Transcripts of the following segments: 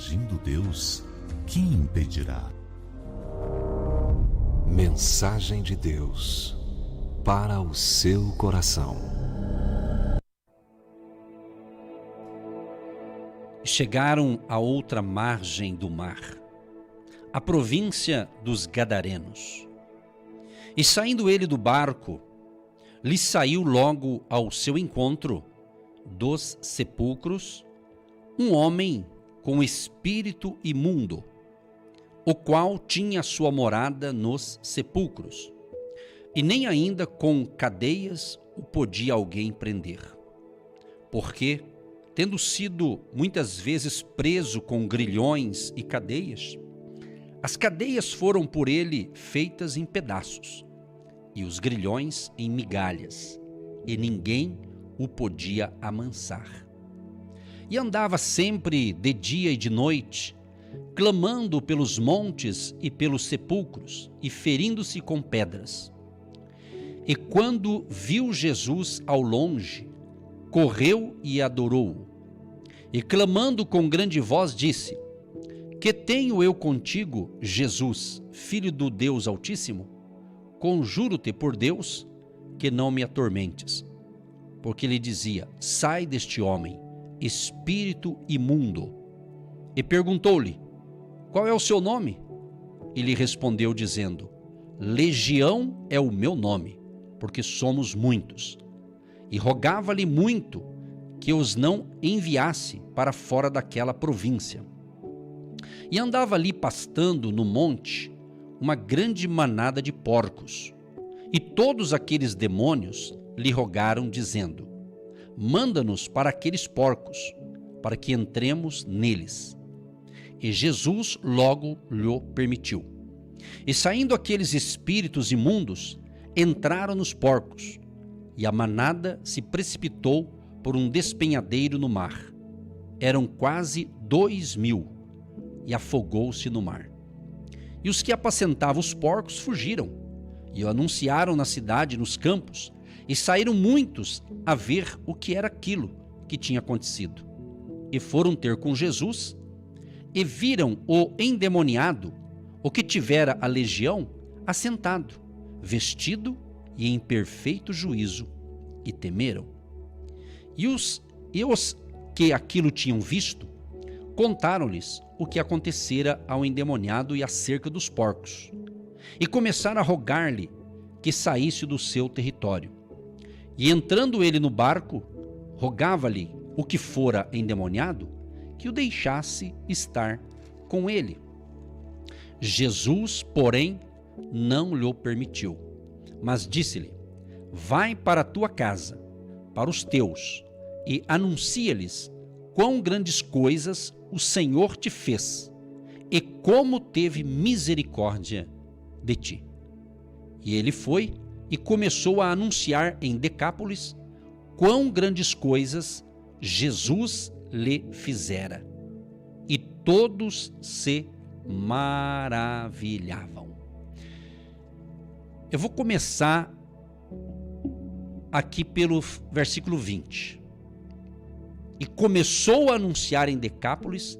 agindo Deus, quem impedirá? Mensagem de Deus para o seu coração. Chegaram à outra margem do mar, a província dos Gadarenos. E saindo ele do barco, lhe saiu logo ao seu encontro dos sepulcros um homem com espírito imundo, o qual tinha sua morada nos sepulcros, e nem ainda com cadeias o podia alguém prender, porque, tendo sido muitas vezes preso com grilhões e cadeias, as cadeias foram por ele feitas em pedaços, e os grilhões em migalhas, e ninguém o podia amansar. E andava sempre de dia e de noite, clamando pelos montes e pelos sepulcros, e ferindo-se com pedras. E quando viu Jesus ao longe, correu e adorou-o. E clamando com grande voz disse: Que tenho eu contigo, Jesus, Filho do Deus Altíssimo? Conjuro-te por Deus que não me atormentes. Porque lhe dizia: Sai deste homem, espírito imundo. E perguntou-lhe: Qual é o seu nome? E lhe respondeu dizendo: Legião é o meu nome, porque somos muitos. E rogava-lhe muito que os não enviasse para fora daquela província. E andava ali pastando no monte uma grande manada de porcos. E todos aqueles demônios lhe rogaram, dizendo: Manda-nos para aqueles porcos, para que entremos neles. E Jesus logo lhe permitiu. E saindo aqueles espíritos imundos, entraram nos porcos, e a manada se precipitou por um despenhadeiro no mar. Eram quase 2.000, e afogou-se no mar. E os que apacentavam os porcos fugiram, e o anunciaram na cidade e nos campos, e saíram muitos a ver o que era aquilo que tinha acontecido. E foram ter com Jesus, e viram o endemoniado, o que tivera a legião, assentado, vestido e em perfeito juízo, e temeram. E os que aquilo tinham visto, contaram-lhes o que acontecera ao endemoniado e acerca dos porcos, e começaram a rogar-lhe que saísse do seu território. E entrando ele no barco, rogava-lhe o que fora endemoniado, que o deixasse estar com ele. Jesus, porém, não lhe permitiu, mas disse-lhe: Vai para a tua casa, para os teus, e anuncia-lhes quão grandes coisas o Senhor te fez, e como teve misericórdia de ti. E ele foi e começou a anunciar em Decápolis quão grandes coisas Jesus lhe fizera. E todos se maravilhavam. Eu vou começar aqui pelo versículo 20. E começou a anunciar em Decápolis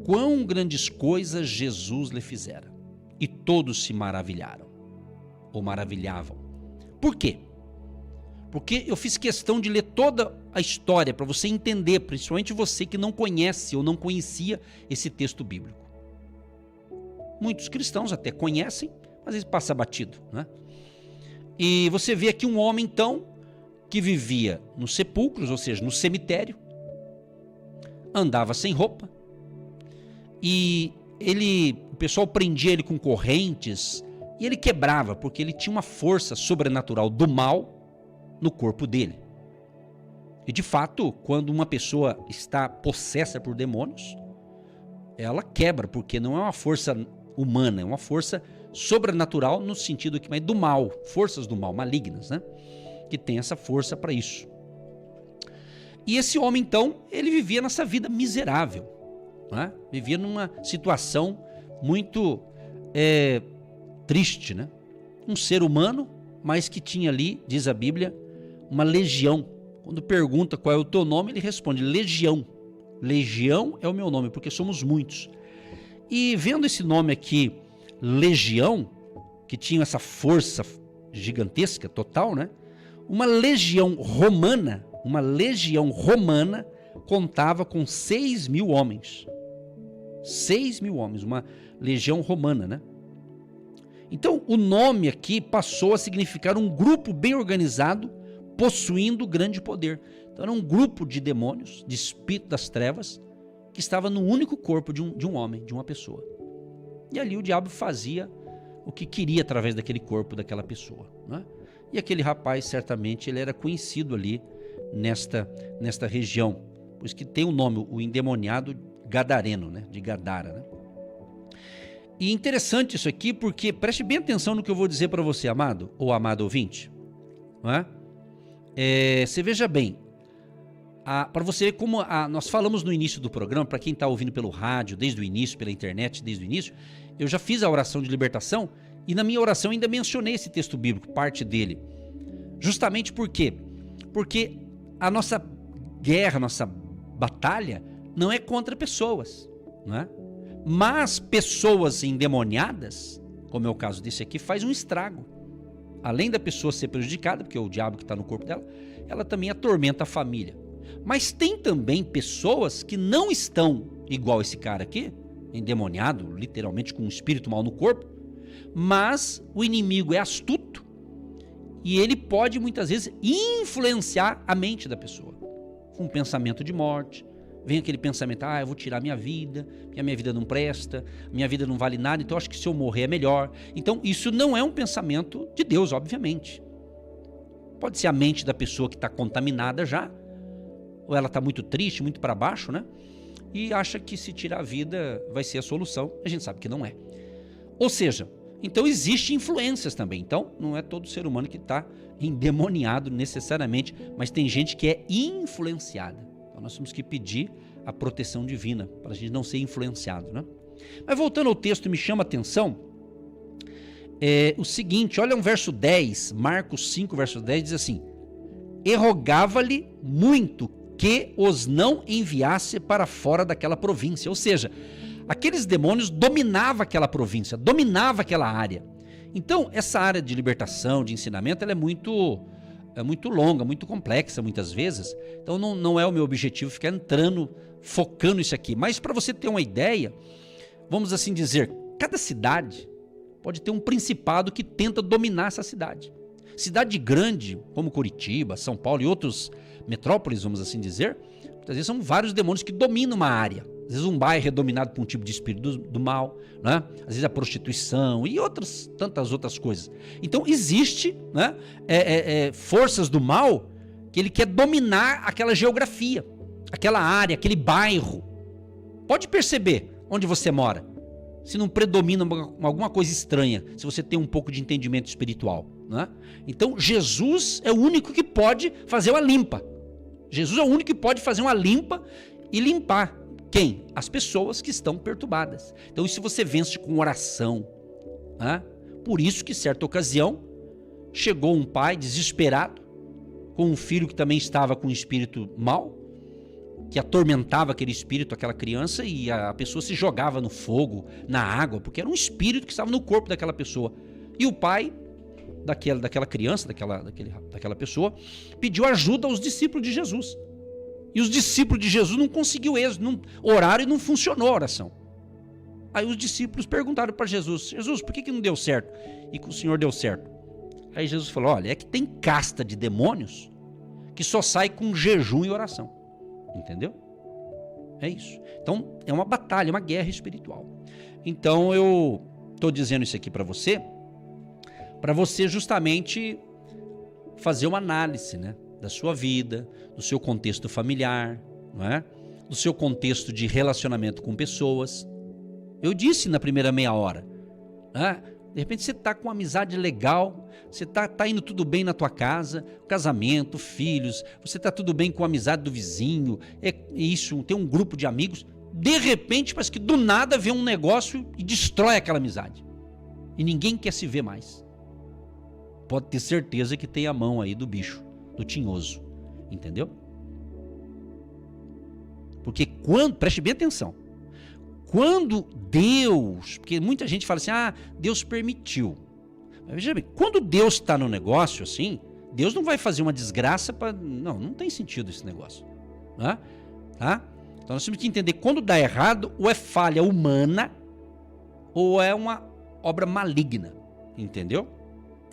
quão grandes coisas Jesus lhe fizera. E todos se maravilharam, ou maravilhavam. Por quê? Porque eu fiz questão de ler toda a história para você entender, principalmente você que não conhece ou não conhecia esse texto bíblico. Muitos cristãos até conhecem, mas ele passa batido, né? E você vê aqui um homem, então, que vivia nos sepulcros, ou seja, no cemitério, andava sem roupa, e o pessoal prendia ele com correntes, e ele quebrava, porque ele tinha uma força sobrenatural do mal no corpo dele. E de fato, quando uma pessoa está possessa por demônios, ela quebra, porque não é uma força humana, é uma força sobrenatural no sentido que, mas do mal, forças do mal, malignas, né? Que tem essa força para isso. E esse homem, então, ele vivia nessa vida miserável, né? Vivia numa situação muito triste, né? Um ser humano, mas que tinha ali, diz a Bíblia, uma legião. Quando pergunta qual é o teu nome, ele responde: legião. Legião é o meu nome, porque somos muitos. E vendo esse nome aqui, Legião, que tinha essa força gigantesca, total, né? Uma legião romana contava com 6.000 homens. 6.000 homens, uma legião romana, né? Então, o nome aqui passou a significar um grupo bem organizado, possuindo grande poder. Então, era um grupo de demônios, de espírito das trevas, que estava no único corpo de um homem, de uma pessoa. E ali o diabo fazia o que queria através daquele corpo daquela pessoa, né? E aquele rapaz, certamente, ele era conhecido ali nesta região. Por isso que tem o nome, o endemoniado gadareno, né? De Gadara, né? E interessante isso aqui, porque preste bem atenção no que eu vou dizer para você, amado ou amado ouvinte, não é? Você veja bem, para você ver como nós falamos no início do programa, para quem está ouvindo pelo rádio, desde o início, pela internet, desde o início, eu já fiz a oração de libertação e na minha oração ainda mencionei esse texto bíblico, parte dele. Justamente por quê? Porque a nossa guerra, a nossa batalha não é contra pessoas, não é? Mas pessoas endemoniadas, como é o caso desse aqui, faz um estrago. Além da pessoa ser prejudicada, porque é o diabo que está no corpo dela, ela também atormenta a família. Mas tem também pessoas que não estão igual esse cara aqui, endemoniado, literalmente com um espírito mal no corpo, mas o inimigo é astuto e ele pode muitas vezes influenciar a mente da pessoa. Com um pensamento de morte, vem aquele pensamento, eu vou tirar minha vida, porque a minha vida não presta, minha vida não vale nada, então acho que se eu morrer é melhor. Então isso não é um pensamento de Deus, obviamente. Pode ser a mente da pessoa que está contaminada já, ou ela está muito triste, muito para baixo, né? E acha que se tirar a vida vai ser a solução. A gente sabe que não é. Ou seja, então existem influências também. Então não é todo ser humano que está endemoniado necessariamente, mas tem gente que é influenciada. Então nós temos que pedir a proteção divina para a gente não ser influenciado, né? Mas voltando ao texto, me chama a atenção o seguinte, olha um verso 10, Marcos 5, verso 10, diz assim: e rogava-lhe muito que os não enviasse para fora daquela província. Ou seja, aqueles demônios dominavam aquela província, dominavam aquela área. Então, essa área de libertação, de ensinamento, ela é muito longa, muito complexa muitas vezes. Então, não é o meu objetivo ficar entrando, focando isso aqui. Mas para você ter uma ideia, vamos assim dizer, cada cidade pode ter um principado que tenta dominar essa cidade. Cidade grande, como Curitiba, São Paulo e outras metrópoles, vamos assim dizer, muitas vezes são vários demônios que dominam uma área. Às vezes um bairro é dominado por um tipo de espírito do mal, né? Às vezes a prostituição e tantas outras coisas. Então existe, né, forças do mal que ele quer dominar aquela geografia, aquela área, aquele bairro. Pode perceber onde você mora, se não predomina alguma coisa estranha, se você tem um pouco de entendimento espiritual, né? Então Jesus é o único que pode fazer uma limpa. Jesus é o único que pode fazer uma limpa e limpar. Quem? As pessoas que estão perturbadas. Então isso você vence com oração, né? Por isso que certa ocasião chegou um pai desesperado com um filho que também estava com um espírito mau, que atormentava aquele espírito, aquela criança, e a pessoa se jogava no fogo, na água, porque era um espírito que estava no corpo daquela pessoa. E o pai daquela criança, daquela pessoa, pediu ajuda aos discípulos de Jesus. E os discípulos de Jesus não conseguiu êxito, oraram e não funcionou a oração. Aí os discípulos perguntaram para Jesus: Jesus, por que não deu certo? E que o Senhor deu certo. Aí Jesus falou: olha, é que tem casta de demônios que só sai com jejum e oração. Entendeu? É isso. Então é uma batalha, uma guerra espiritual. Então eu estou dizendo isso aqui para você justamente fazer uma análise, né, da sua vida, do seu contexto familiar, não é? Do seu contexto de relacionamento com pessoas. Eu disse na primeira meia hora, né? De repente você está com uma amizade legal, você está indo tudo bem na tua casa, casamento, filhos, você está tudo bem com a amizade do vizinho, tem um grupo de amigos, de repente parece que do nada vem um negócio e destrói aquela amizade. E ninguém quer se ver mais. Pode ter certeza que tem a mão aí do bicho, do tinhoso, entendeu? Porque quando, preste bem atenção, quando Deus, porque muita gente fala assim, Deus permitiu. Mas veja bem, quando Deus está no negócio assim, Deus não vai fazer uma desgraça para... Não tem sentido esse negócio. Tá? Então nós temos que entender quando dá errado, ou é falha humana, ou é uma obra maligna. Entendeu?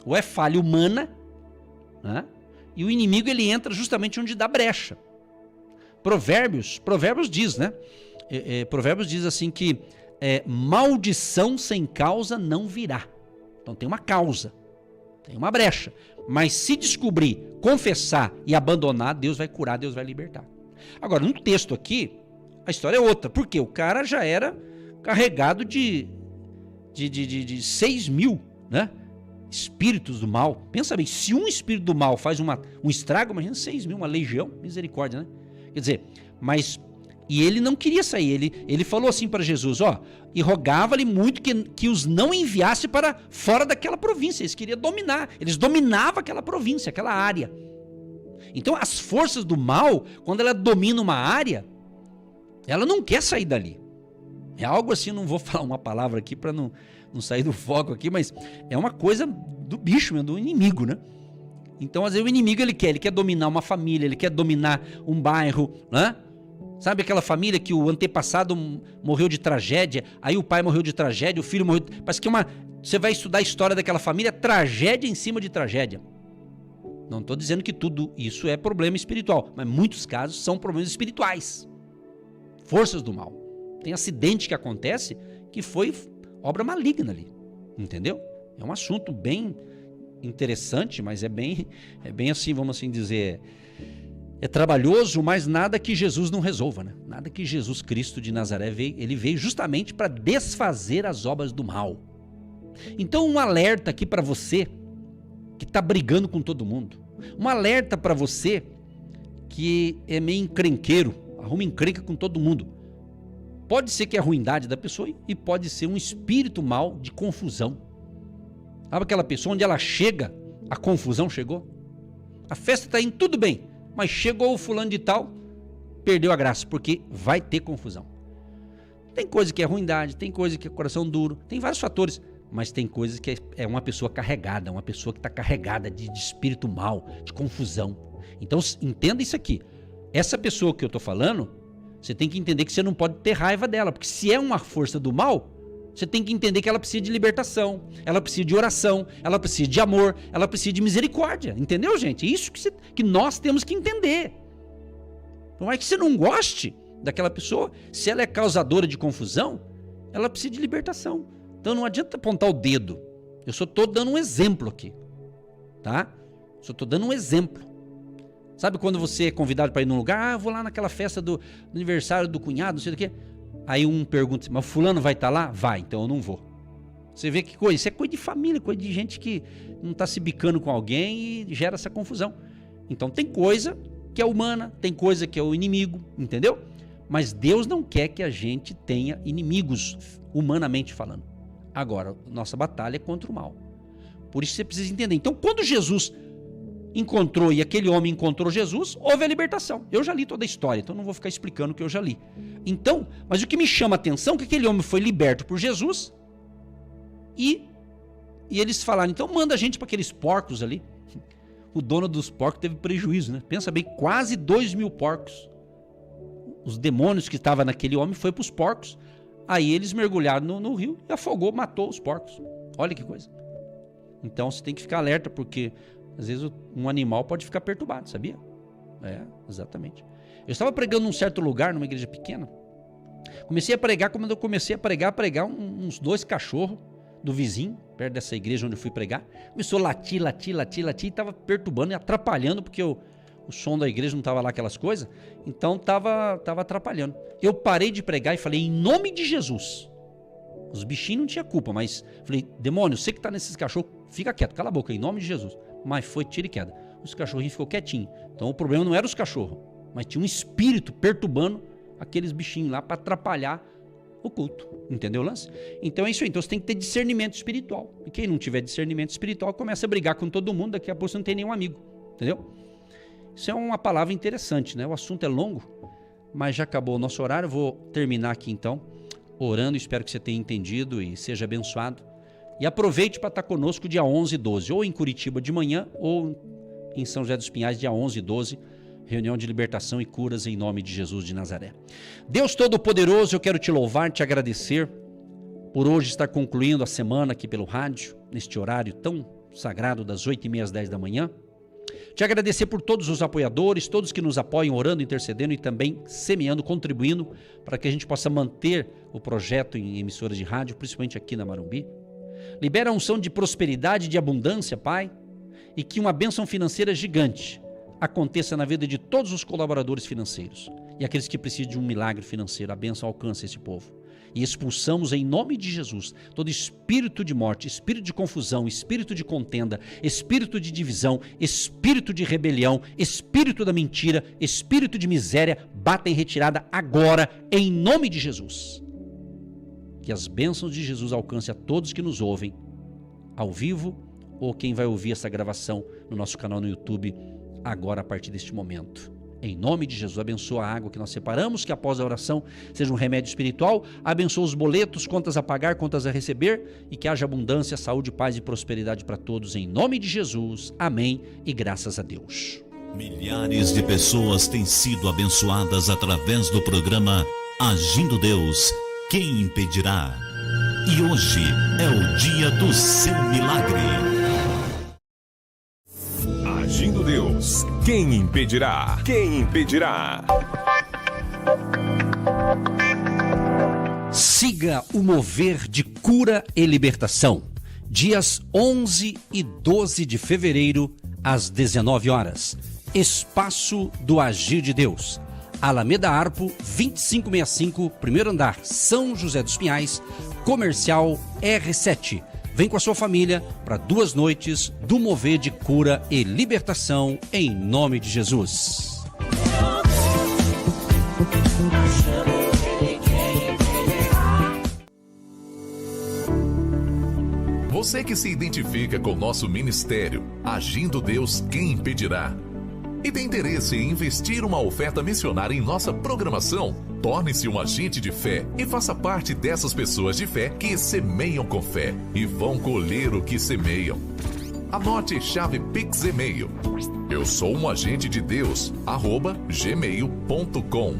Ou é falha humana, né? E o inimigo ele entra justamente onde dá brecha. Provérbios diz, né? Provérbios diz assim que maldição sem causa não virá. Então tem uma causa, tem uma brecha. Mas se descobrir, confessar e abandonar, Deus vai curar, Deus vai libertar. Agora, no texto aqui, a história é outra. Porque o cara já era carregado de 6 mil, né? Espíritos do mal. Pensa bem, se um espírito do mal faz um estrago, imagina 6 mil, uma legião, misericórdia, né? Quer dizer, e ele não queria sair, ele falou assim para Jesus, e rogava-lhe muito que os não enviasse para fora daquela província, eles queriam dominar, eles dominavam aquela província, aquela área. Então as forças do mal, quando ela domina uma área, ela não quer sair dali. É algo assim, não vou falar uma palavra aqui para não sair do foco aqui, mas é uma coisa do bicho, do inimigo, né? Então, às vezes, o inimigo ele quer dominar uma família, ele quer dominar um bairro, né? Sabe aquela família que o antepassado morreu de tragédia, aí o pai morreu de tragédia, o filho morreu... Parece que você vai estudar a história daquela família, tragédia em cima de tragédia. Não estou dizendo que tudo isso é problema espiritual, mas muitos casos são problemas espirituais. Forças do mal. Tem acidente que acontece que foi obra maligna ali, entendeu? É um assunto bem interessante, mas é bem assim, vamos assim dizer, é trabalhoso, mas nada que Jesus não resolva, né? Nada que Jesus Cristo de Nazaré ele veio justamente para desfazer as obras do mal. Então um alerta aqui para você que está brigando com todo mundo, um alerta para você que é meio encrenqueiro, arruma encrenca com todo mundo. Pode ser que é a ruindade da pessoa e pode ser um espírito mal de confusão. Sabe aquela pessoa onde ela chega, a confusão chegou? A festa está indo tudo bem, mas chegou o fulano de tal, perdeu a graça, porque vai ter confusão. Tem coisa que é ruindade, tem coisa que é coração duro, tem vários fatores, mas tem coisas que é uma pessoa carregada, uma pessoa que está carregada de espírito mal, de confusão. Então entenda isso aqui. Essa pessoa que eu estou falando, você tem que entender que você não pode ter raiva dela, porque se é uma força do mal, você tem que entender que ela precisa de libertação, ela precisa de oração, ela precisa de amor, ela precisa de misericórdia. Entendeu, gente? Isso que nós temos que entender. Não é que você não goste daquela pessoa, se ela é causadora de confusão, ela precisa de libertação. Então não adianta apontar o dedo. Eu só estou dando um exemplo aqui. Tá? Só estou dando um exemplo. Sabe quando você é convidado para ir num lugar? Vou lá naquela festa do aniversário do cunhado, não sei do que. Aí um pergunta, mas o fulano vai estar lá? Vai, então eu não vou. Você vê que coisa? Isso é coisa de família, coisa de gente que não está se bicando com alguém e gera essa confusão. Então tem coisa que é humana, tem coisa que é o inimigo, entendeu? Mas Deus não quer que a gente tenha inimigos, humanamente falando. Agora, nossa batalha é contra o mal. Por isso você precisa entender. Então, quando Jesus encontrou e aquele homem encontrou Jesus, houve a libertação. Eu já li toda a história, então não vou ficar explicando o que eu já li. Então, mas o que me chama a atenção é que aquele homem foi liberto por Jesus e eles falaram, então manda a gente para aqueles porcos ali. O dono dos porcos teve prejuízo, né? Pensa bem, quase 2.000 porcos. Os demônios que estavam naquele homem foi para os porcos. Aí eles mergulharam no rio e afogou, matou os porcos. Olha que coisa. Então você tem que ficar alerta, porque às vezes um animal pode ficar perturbado, sabia? É, exatamente. Eu estava pregando num certo lugar, numa igreja pequena. Comecei a pregar, quando eu comecei a pregar uns 2 cachorros do vizinho, perto dessa igreja onde eu fui pregar. Começou a latir, e estava perturbando e atrapalhando, porque o som da igreja não estava lá aquelas coisas, então estava atrapalhando. Eu parei de pregar e falei, em nome de Jesus. Os bichinhos não tinham culpa, mas falei, demônio, você que está nesses cachorros, fica quieto, cala a boca, em nome de Jesus. Mas foi tiro e queda. Os cachorrinhos ficou quietinho. Então o problema não era os cachorros, mas tinha um espírito perturbando aqueles bichinhos lá para atrapalhar o culto. Entendeu o lance? Então é isso aí. Então você tem que ter discernimento espiritual. E quem não tiver discernimento espiritual começa a brigar com todo mundo, daqui a pouco você não tem nenhum amigo. Entendeu? Isso é uma palavra interessante, né? O assunto é longo, mas já acabou o nosso horário. Eu vou terminar aqui então, orando. Espero que você tenha entendido e seja abençoado. E aproveite para estar conosco dia 11 e 12, ou em Curitiba de manhã, ou em São José dos Pinhais, dia 11 e 12, reunião de libertação e curas em nome de Jesus de Nazaré. Deus Todo-Poderoso, eu quero te louvar, te agradecer por hoje estar concluindo a semana aqui pelo rádio, neste horário tão sagrado das 8h30 às 10 da manhã. Te agradecer por todos os apoiadores, todos que nos apoiam, orando, intercedendo e também semeando, contribuindo para que a gente possa manter o projeto em emissoras de rádio, principalmente aqui na Marumbi. Libera a unção de prosperidade e de abundância, Pai, e que uma bênção financeira gigante aconteça na vida de todos os colaboradores financeiros e aqueles que precisam de um milagre financeiro. A bênção alcança esse povo. E expulsamos em nome de Jesus todo espírito de morte, espírito de confusão, espírito de contenda, espírito de divisão, espírito de rebelião, espírito da mentira, espírito de miséria. Bata em retirada agora, em nome de Jesus. Que as bênçãos de Jesus alcancem a todos que nos ouvem, ao vivo, ou quem vai ouvir essa gravação no nosso canal no YouTube, agora a partir deste momento. Em nome de Jesus, abençoa a água que nós separamos, que após a oração seja um remédio espiritual. Abençoa os boletos, contas a pagar, contas a receber, e que haja abundância, saúde, paz e prosperidade para todos. Em nome de Jesus, amém e graças a Deus. Milhares de pessoas têm sido abençoadas através do programa Agindo Deus, quem impedirá? E hoje é o dia do seu milagre. Agindo Deus, quem impedirá? Quem impedirá? Siga o mover de cura e libertação. Dias 11 e 12 de fevereiro, às 19 horas. Espaço do Agir de Deus. Alameda Arpo, 2565, primeiro andar, São José dos Pinhais, Comercial R7. Vem com a sua família para 2 noites do mover de cura e libertação em nome de Jesus. Você que se identifica com o nosso ministério, Agindo Deus, quem impedirá? E tem interesse em investir uma oferta missionária em nossa programação? Torne-se um agente de fé e faça parte dessas pessoas de fé que semeiam com fé e vão colher o que semeiam. Anote chave Pix e-mail. Eu sou um agente de Deus, @gmail.com.